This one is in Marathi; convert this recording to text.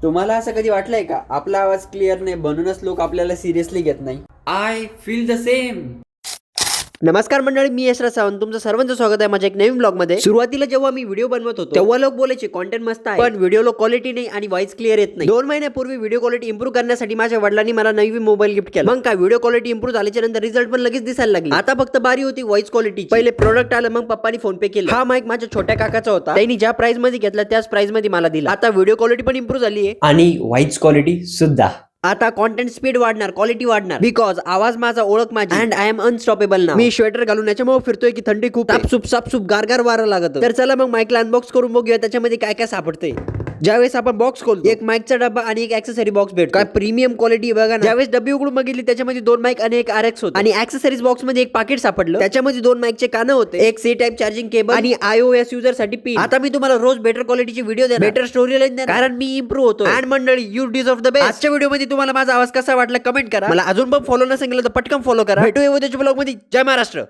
तुम्हाला असं कधी वाटलंय का आपला आवाज क्लिअर नाही म्हणूनच लोक आपल्याला सिरियसली घेत नाही? I feel the same. नमस्कार मंडळी, मी यशराज सावंत. तुमचं सर्वांचं स्वागत आहे माझ्या एक नवीन ब्लॉग मध्ये. सुरुवातीला जेव्हा मी व्हिडिओ बनवत होतो तेव्हा लोक बोलायचे कॉन्टेंट मस्त आहे, पण व्हिडिओला क्वालिटी नाही आणि व्हॉइस क्लिअर येत नाही. 2 महिन्यापूर्वी व्हिडिओ क्वालिटी इंप्रूव्ह करण्यासाठी माझ्या वडिलांनी मला नवी मोबाईल गिफ्ट केला. मग काय व्हिडिओ क्वालिटी इंप्रूव्ह झाल्याच्या नंतर रिझल्ट पण लगेच दिसायला लागले. आता फक्त बारी होती व्हॉइस क्वालिटी. पहिले प्रोडक्ट आलं, मग पप्पानी फोन पे केलं. हा माईक माझ्या छोट्या काकाचा होता, त्यांनी ज्या प्राइस मध्ये घेतला त्याच प्राइस मध्ये मला दिला. आता व्हिडिओ क्वालिटी पण इंप्रूव्ह झाली आहे आणि व्हॉइस क्वालिटी सुद्धा. आता कॉन्टेंट स्पीड वाढणार, क्वालिटी वाढणार, बिकॉज आवाज माझा, ओळख माझी, and I am unstoppable now. Me sweater घालून याच्यामुळे फिरतोय की थंडी खूप, सापसूप गारगार वारा लागत. तर चला मग माईकला अनबॉक्स करून बघूया त्याच्यामध्ये काय काय सापडतंय. ज्यावेळेस आपण बॉक्स खोलतो, एक माईकचा डब्बा आणि एक ऍक्सेसरी बॉक्स भेटतो. काय प्रीमियम क्वालिटी बघा ना. ज्यावेळेस डब्बी उघडून बघितली त्याच्यामध्ये 2 माईक आणि एक RX होते, आणि ऍक्सेसरीज बॉक्स मध्ये एक पाकिट सापडलं. त्याच्यामध्ये 2 माईकचे कानं होते, एक C टाइप चार्जिंग केबल आणि iOS युजर साठी पिन. आता मी तुम्हाला रोज बेटर क्वालिटीची व्हिडिओ देणार, बेटर स्टोरी लाईन देणार, कारण मी इम्प्रूव्ह होतो. अँड मंडळी, यू डिझर्व द बेस्ट. आजच्या व्हिडिओ मध्ये तुम्हाला माझा आवाज कसा वाटला कमेंट करा. मला अजून पण फॉलो नसेल केलं तर पटकन फॉलो करा. भेटूया उद्याच्या ब्लॉग मध्ये. जय महाराष्ट्र.